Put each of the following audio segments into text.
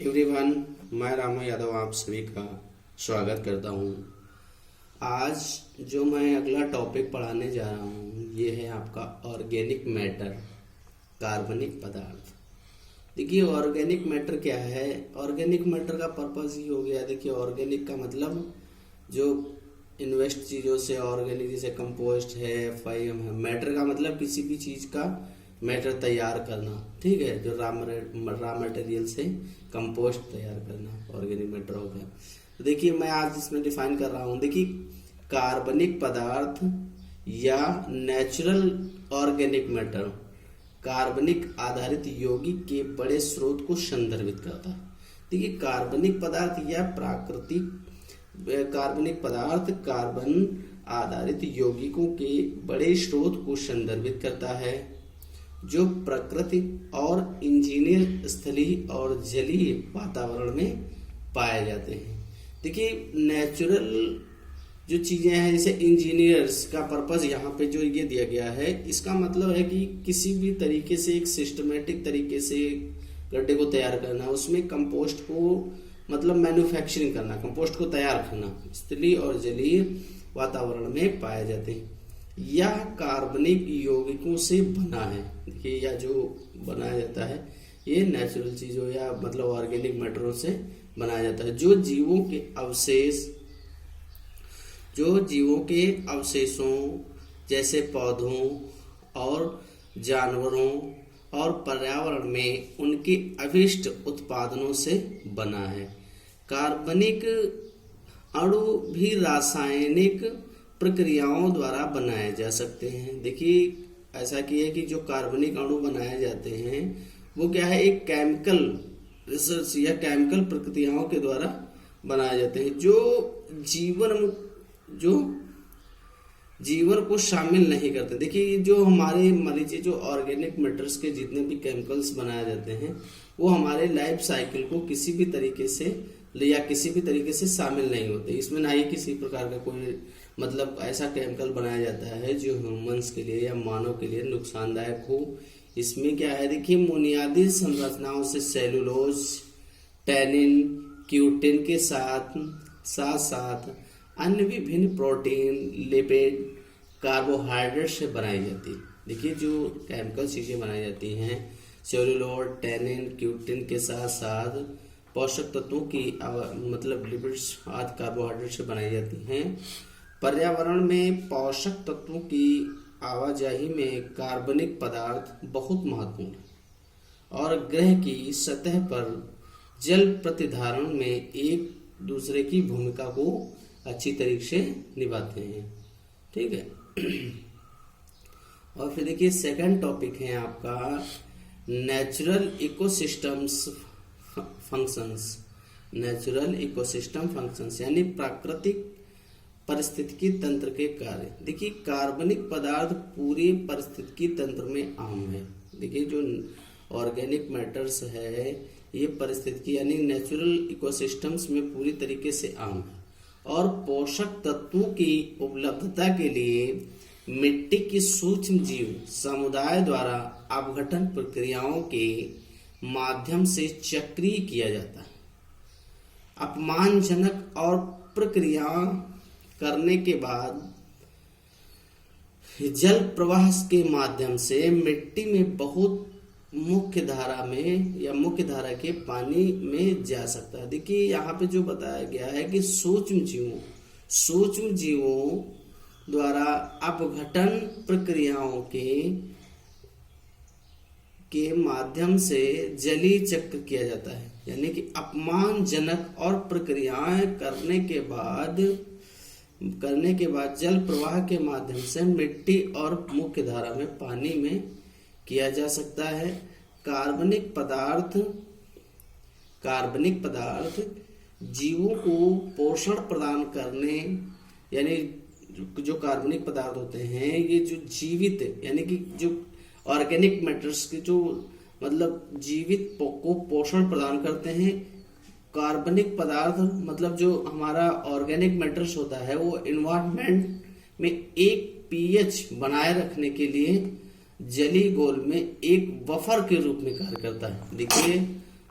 Everyone, मैं रामू यादव आप सभी का स्वागत करता हूँ। आज जो मैं अगला टॉपिक पढ़ाने जा रहा हूँ ये है आपका ऑर्गेनिक मैटर, कार्बनिक पदार्थ। देखिए ऑर्गेनिक मैटर क्या है। ऑर्गेनिक मैटर का पर्पस ये हो गया। देखिए ऑर्गेनिक का मतलब जो इन्वेस्ट चीज़ों से ऑर्गेनिक, जैसे कंपोस्ट है, एफआईएम है। मैटर का मतलब किसी भी चीज़ का मैटर तैयार करना, ठीक है, जो रॉ मटेरियल से कंपोस्ट तैयार करना ऑर्गेनिक मैटर हो गया। तो देखिए मैं आज इसमें डिफाइन कर रहा हूँ। देखिए कार्बनिक पदार्थ या नेचुरल ऑर्गेनिक मैटर कार्बनिक आधारित यौगिक के बड़े स्रोत को संदर्भित करता है। देखिए कार्बनिक पदार्थ या प्राकृतिक कार्बनिक पदार्थ कार्बन आधारित यौगिकों के बड़े स्रोत को संदर्भित करता है जो प्रकृति और इंजीनियर स्थलीय और जलीय वातावरण में पाए जाते हैं। देखिए नेचुरल जो चीजें हैं, जैसे इंजीनियर्स का पर्पस यहाँ पे जो ये दिया गया है, इसका मतलब है कि किसी भी तरीके से एक सिस्टमेटिक तरीके से गड्ढे को तैयार करना, उसमें कंपोस्ट को मतलब मैन्युफैक्चरिंग करना, कंपोस्ट को तैयार करना स्थलीय और जलीय वातावरण में पाए जाते हैं। यह कार्बनिक यौगिकों से बना है। देखिए यह जो बनाया जाता है ये नेचुरल चीजों या मतलब ऑर्गेनिक मैटरों से बनाया जाता है जो जीवों के अवशेषों जैसे पौधों और जानवरों और पर्यावरण में उनके अवशिष्ट उत्पादनों से बना है। कार्बनिक अणु भी रासायनिक प्रक्रियाओं द्वारा बनाए जा सकते हैं। देखिए ऐसा कि है कि जो कार्बनिक अणु बनाए जाते हैं वो क्या है, एक केमिकल रिसर्च या केमिकल प्रक्रियाओं के द्वारा बनाए जाते हैं जो जीवन को शामिल नहीं करते। देखिए जो हमारे मान लीजिए जो ऑर्गेनिक मैटर्स के जितने भी केमिकल्स बनाए जाते हैं वो हमारे लाइफ साइकिल को किसी भी तरीके से शामिल नहीं होते। इसमें ना ही किसी प्रकार का कोई मतलब ऐसा केमिकल बनाया जाता है जो ह्यूमंस के लिए या मानव के लिए नुकसानदायक हो। इसमें क्या है, देखिए बुनियादी संरचनाओं से सेलुलोज, टैनिन, क्यूटिन के साथ साथ अन्य विभिन्न प्रोटीन, लिपिड, कार्बोहाइड्रेट से बनाई जाती है। देखिए जो केमिकल चीजें बनाई जाती हैं सेलुलोज, टैनिन, क्यूटिन के साथ साथ पोषक तत्वों की मतलब लिपिड्स आदि कार्बोहाइड्रेट से बनाई जाती हैं। पर्यावरण में पोषक तत्वों की आवाजाही में कार्बनिक पदार्थ बहुत महत्वपूर्ण है और ग्रह की सतह पर जल प्रतिधारण में एक दूसरे की भूमिका को अच्छी तरीके से निभाते हैं, ठीक है। और फिर देखिए सेकंड टॉपिक है आपका natural ecosystems functions. Natural ecosystem functions यानी प्राकृतिक पारिस्थितिकी तंत्र के कार्य। देखिए कार्बनिक पदार्थ पूरे पारिस्थितिकी तंत्र में आम है। देखिए जो ऑर्गेनिक मैटर्स है ये पारिस्थितिकी यानी नेचुरल इकोसिस्टम्स में पूरी तरीके से आम है और पोषक तत्वों की उपलब्धता के लिए मिट्टी की सूक्ष्म जीव समुदाय द्वारा अपघटन प्रक्रियाओं के माध्यम से चक्रीय किया जाता है। अपमानजनक और प्रक्रिया करने के बाद जल प्रवाह के माध्यम से मिट्टी में बहुत मुख्य धारा के पानी में जा सकता है। देखिए यहाँ पे जो बताया गया है कि सूक्ष्म जीवों द्वारा अपघटन प्रक्रियाओं के माध्यम से जलीय चक्र किया जाता है, यानी कि अपमानजनक और प्रक्रियाएं करने के बाद जल प्रवाह के माध्यम से मिट्टी और मुख्य धारा में पानी में किया जा सकता है। कार्बनिक पदार्थ जीवों को पोषण प्रदान करने, यानी जो कार्बनिक पदार्थ होते हैं ये जो जीवित यानी कि जो ऑर्गेनिक मैटर्स के जो मतलब जीवित को पोषण प्रदान करते हैं। कार्बनिक पदार्थ मतलब जो हमारा ऑर्गेनिक मैटर्स होता है वो एनवायरनमेंट में एक पीएच बनाए रखने के लिए जलीय घोल में एक बफर के रूप में कार्य करता है। देखिए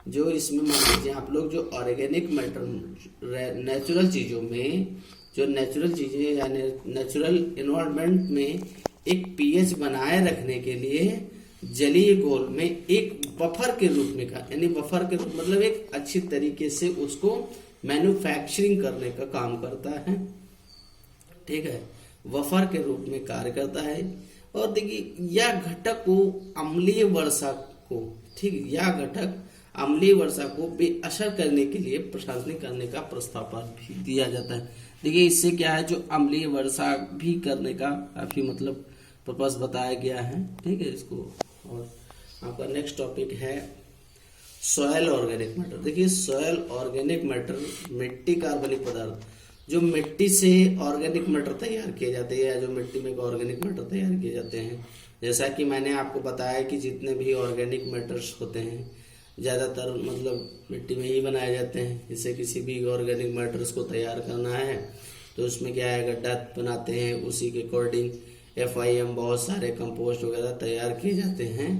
जो इसमें मान लीजिए आप लोग जो ऑर्गेनिक मैटर नेचुरल चीजों में, जो नेचुरल चीजें यानी नेचुरल इन्वायरमेंट में एक पीएच बनाए रखने के लिए जलीय घोल में एक बफर के रूप में का, यानी बफर के रूप मतलब एक अच्छी तरीके से उसको मैन्युफैक्चरिंग करने का काम करता है। ठीक है, बफर के रूप में कार्य करता है। और देखिए यह घटक को अम्लीय वर्षा को, ठीक, यह घटक अम्लीय वर्षा को बेअसर करने के लिए प्रशासनिक करने का प्रस्ताव भी दिया जाता है। देखिए इससे क्या है, जो अम्लीय वर्षा भी करने का काफी मतलब पर्पस बताया गया है। ठीक है इसको। और आपका नेक्स्ट टॉपिक है सॉयल ऑर्गेनिक मैटर। देखिए सॉयल ऑर्गेनिक मैटर मिट्टी कार्बनिक पदार्थ, जो मिट्टी से ऑर्गेनिक मैटर तैयार किए जाते हैं या जो मिट्टी में ऑर्गेनिक मैटर तैयार किए जाते हैं। जैसा कि मैंने आपको बताया कि जितने भी ऑर्गेनिक मैटर्स होते हैं ज़्यादातर मतलब मिट्टी में ही बनाए जाते हैं। जैसे किसी भी ऑर्गेनिक मैटर्स को तैयार करना है तो उसमें क्या है, गड्ढा बनाते हैं, उसी के अकॉर्डिंग FIM बहुत सारे कंपोस्ट वगैरह तैयार किए जाते हैं।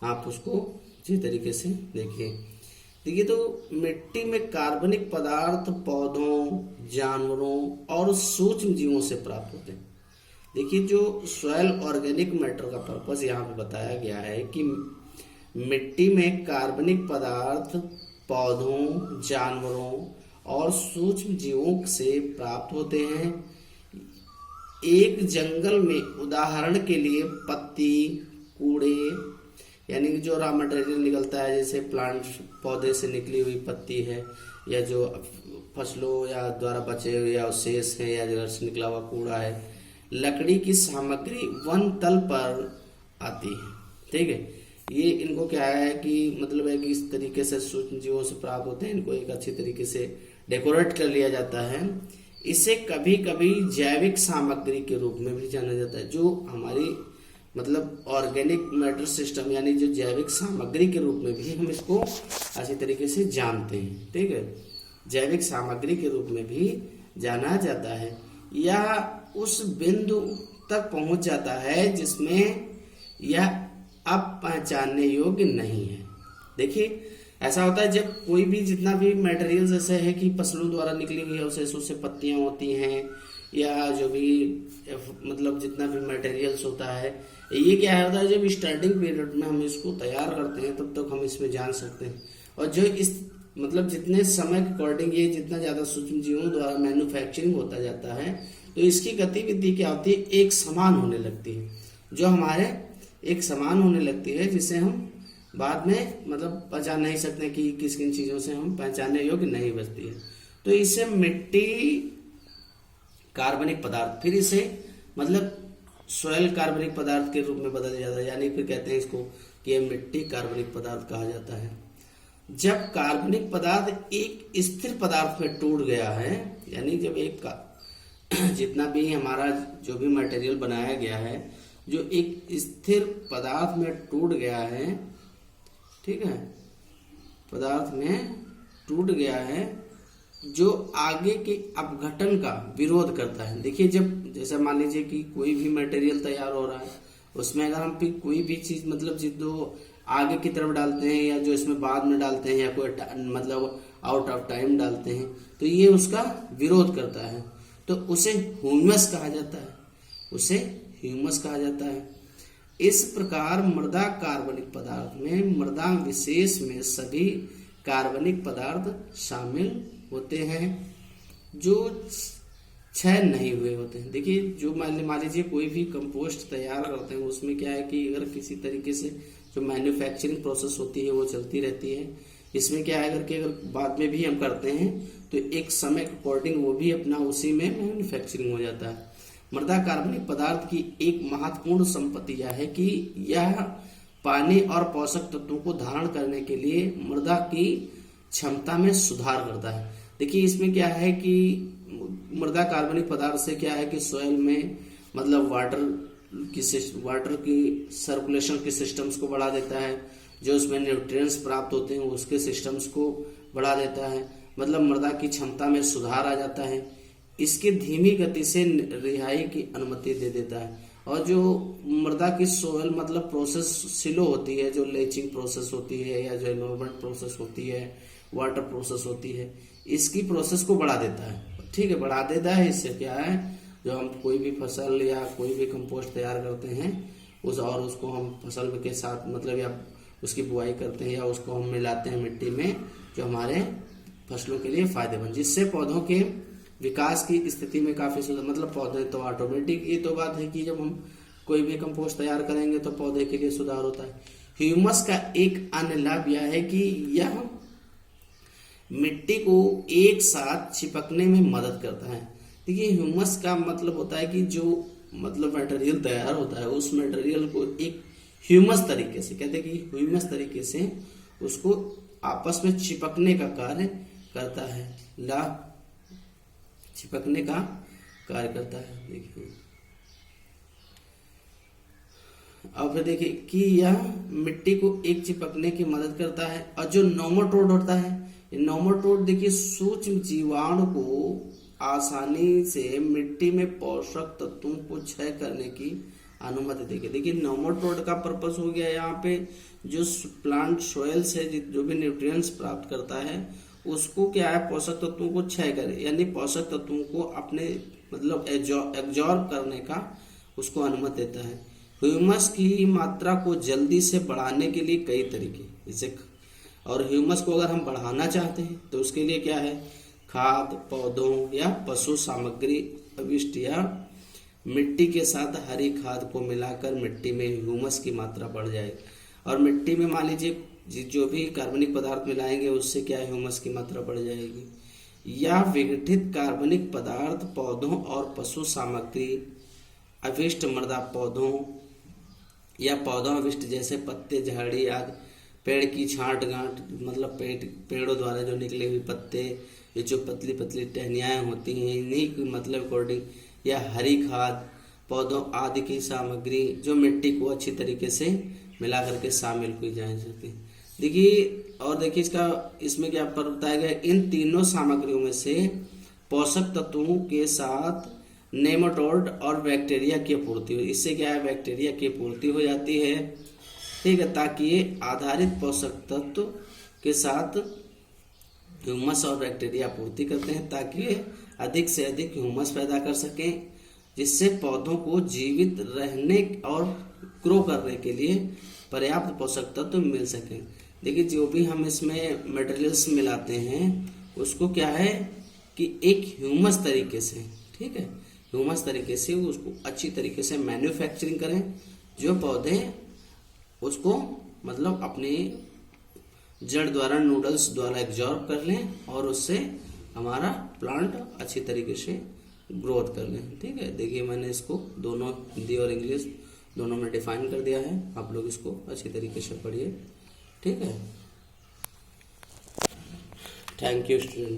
आप उसको अच्छी तरीके से देखिए। देखिए तो मिट्टी में कार्बनिक पदार्थ पौधों, जानवरों और सूक्ष्म जीवों से प्राप्त होते हैं। देखिए जो सॉयल ऑर्गेनिक मैटर का पर्पस यहाँ पे बताया गया है कि मिट्टी में कार्बनिक पदार्थ पौधों, जानवरों और सूक्ष्म जीवों से प्राप्त होते हैं। एक जंगल में उदाहरण के लिए पत्ती, कूड़े, यानी कि जो रॉ मटेरियल निकलता है, जैसे प्लांट पौधे से निकली हुई पत्ती है, या जो फसलों या द्वारा बचे हुए या शेष है, या जगह से निकला हुआ कूड़ा है, लकड़ी की सामग्री वन तल पर आती है। ठीक है, ये इनको क्या है कि मतलब है कि इस तरीके से सूक्ष्म जीवों से प्राप्त होते हैं। इनको एक अच्छी तरीके से डेकोरेट कर लिया जाता है। इसे कभी कभी जैविक सामग्री के रूप में भी जाना जाता है। जो हमारी मतलब ऑर्गेनिक मैटर सिस्टम यानी जो जैविक सामग्री के रूप में भी हम इसको अच्छी तरीके से जानते हैं। ठीक है, जैविक सामग्री के रूप में भी जाना जाता है, या उस बिंदु तक पहुंच जाता है जिसमें यह अब पहचानने योग्य नहीं है। देखिए ऐसा होता है जब कोई भी जितना भी मटेरियल जैसे है कि फसलों द्वारा निकली हुई अवशेषों से पत्तियां होती हैं, या जो भी मतलब जितना भी मटेरियल्स होता है, ये क्या होता है जब स्टार्टिंग पीरियड में हम इसको तैयार करते हैं तब तक हम इसमें जान सकते हैं। और जो इस मतलब जितने समय के अकॉर्डिंग ये जितना ज्यादा सूक्ष्म जीवों द्वारा मैन्युफैक्चरिंग होता जाता है तो इसकी गतिविधि क्या होती है, एक समान होने लगती है। जो हमारे एक समान होने लगती है जिसे हम बाद में मतलब पहचान नहीं सकते कि किस किन चीजों से हम पहचानने योग्य नहीं बचती है। तो इसे मिट्टी कार्बनिक पदार्थ, फिर इसे मतलब सॉयल कार्बनिक पदार्थ के रूप में बदल जाता है, यानी फिर कहते हैं इसको कि यह मिट्टी कार्बनिक पदार्थ कहा जाता है। जब कार्बनिक पदार्थ एक स्थिर पदार्थ में टूट गया है, यानी जब एक जितना भी हमारा जो भी मटेरियल बनाया गया है जो एक स्थिर पदार्थ में टूट गया है, ठीक है, पदार्थ में टूट गया है जो आगे के अपघटन का विरोध करता है। देखिए जब जैसे मान लीजिए कि कोई भी मटेरियल तैयार हो रहा है, उसमें अगर हम फिर कोई भी चीज मतलब जो आगे की तरफ डालते हैं या जो इसमें बाद में डालते हैं या कोई मतलब आउट ऑफ टाइम डालते हैं तो ये उसका विरोध करता है, तो उसे ह्यूमस कहा जाता है, उसे ह्यूमस कहा जाता है। इस प्रकार मृदा कार्बनिक पदार्थ में मृदा विशेष में सभी कार्बनिक पदार्थ शामिल होते हैं जो क्षय नहीं हुए होते हैं। देखिए जो मान लीजिए कोई भी कंपोस्ट तैयार करते हैं उसमें क्या है कि अगर किसी तरीके से जो मैन्युफैक्चरिंग प्रोसेस होती है वो चलती रहती है। इसमें क्या है अगर बाद में भी हम करते हैं तो एक समय के अकॉर्डिंग वो भी अपना उसी में मैन्युफैक्चरिंग हो जाता है। मृदा कार्बनिक पदार्थ की एक महत्वपूर्ण संपत्ति यह है कि यह पानी और पोषक तत्वों को धारण करने के लिए मृदा की क्षमता में सुधार करता है। देखिए इसमें क्या है कि मृदा कार्बनिक पदार्थ से क्या है कि सॉइल में मतलब वाटर की सर्कुलेशन के सिस्टम्स को बढ़ा देता है, जो उसमें न्यूट्रिएंट्स प्राप्त होते हैं उसके सिस्टम्स को बढ़ा देता है, मतलब मृदा की क्षमता में सुधार आ जाता है। इसके धीमी गति से रिहाई की अनुमति दे देता है और जो मृदा की सोयल मतलब प्रोसेस सिलो होती है, जो लेचिंग प्रोसेस होती है या जो एनवायरमेंट प्रोसेस होती है, वाटर प्रोसेस होती है, इसकी प्रोसेस को बढ़ा देता है। ठीक है, बढ़ा देता है। इससे क्या है, जो हम कोई भी फसल या कोई भी कंपोस्ट तैयार करते हैं और उसको हम फसल के साथ मतलब या उसकी बुआई करते हैं या उसको हम मिलाते हैं मिट्टी में, जो हमारे फसलों के लिए फायदेमंद, जिससे पौधों के विकास की स्थिति में काफी सुधार, मतलब पौधे तो ऑटोमेटिक, ये तो बात है कि जब हम कोई भी कंपोस्ट तैयार करेंगे तो पौधे के लिए सुधार होता है। ह्यूमस का एक अन्य लाभ यह है कि यह मिट्टी को एक साथ चिपकने में मदद करता है। देखिए, ह्यूमस का मतलब होता है कि जो मतलब मटेरियल तैयार होता है उस मटेरियल को एक ह्यूमस तरीके से, कहते हैं कि ह्यूमस तरीके से उसको आपस में चिपकने का कार्य करता है, चिपकने का कार्य करता है। देखिए, अब देखिए कि यह मिट्टी को एक चिपकने की मदद करता है। और जो नोमाटोड होता है, नोमाटोड देखिए सूक्ष्म जीवाणु को आसानी से मिट्टी में पोषक तत्वों को क्षय करने की अनुमति देगी। देखिए, नोमाटोड का पर्पस हो गया यहाँ पे, जो प्लांट सोयल से जो भी न्यूट्रिएंट्स प्राप्त करता है उसको क्या है, पोषक तत्वों को क्षय करे, यानी पोषक तत्वों को अपने मतलब एब्जॉर्ब करने का उसको अनुमति देता है। ह्यूमस की मात्रा को जल्दी से बढ़ाने के लिए कई तरीके जैसे, और ह्यूमस को अगर हम बढ़ाना चाहते हैं तो उसके लिए क्या है, खाद, पौधों या पशु सामग्री अवशिष्ट या मिट्टी के साथ हरी खाद को मिलाकर मिट्टी में ह्यूमस की मात्रा बढ़ जाएगी। और मिट्टी में मान लीजिए जो भी कार्बनिक पदार्थ मिलाएंगे उससे क्या ह्यूमस की मात्रा बढ़ जाएगी। या विघटित कार्बनिक पदार्थ पौधों और पशु सामग्री अवशिष्ट मृदा पौधों या पौधों अवशिष्ट जैसे पत्ते, झाड़ी आदि, पेड़ की छांट गांठ मतलब पेड़ों द्वारा जो निकले हुए पत्ते, ये जो पतली पतली टहनियाँ होती हैं, इन्हीं की मतलब अकॉर्डिंग, या हरी खाद पौधों आदि की सामग्री जो मिट्टी को अच्छी तरीके से मिला करके शामिल की जा सकती है। देखिए, और देखिए इसमें क्या पर बताया गया, इन तीनों सामग्रियों में से पोषक तत्वों के साथ नेमाटोड और बैक्टीरिया की पूर्ति हो, इससे क्या है, बैक्टीरिया की पूर्ति हो जाती है। ठीक है, ताकि ये आधारित पोषक तत्व के साथ ह्यूमस और बैक्टीरिया पूर्ति करते हैं, ताकि ये अधिक से अधिक ह्यूमस पैदा कर सकें, जिससे पौधों को जीवित रहने और ग्रो करने के लिए पर्याप्त पोषक तत्व मिल सके। देखिए, जो भी हम इसमें मटेरियल्स मिलाते हैं उसको क्या है कि एक ह्यूमस तरीके से, ठीक है, ह्यूमस तरीके से उसको अच्छी तरीके से मैन्युफैक्चरिंग करें, जो पौधे उसको मतलब अपने जड़ द्वारा, नूडल्स द्वारा एब्जॉर्ब कर लें और उससे हमारा प्लांट अच्छी तरीके से ग्रोथ कर लें। ठीक है, देखिए मैंने इसको दोनों हिंदी और इंग्लिश दोनों में डिफाइन कर दिया है, आप लोग इसको अच्छी तरीके से पढ़िए। ठीक है, थैंक यू स्टूडेंट।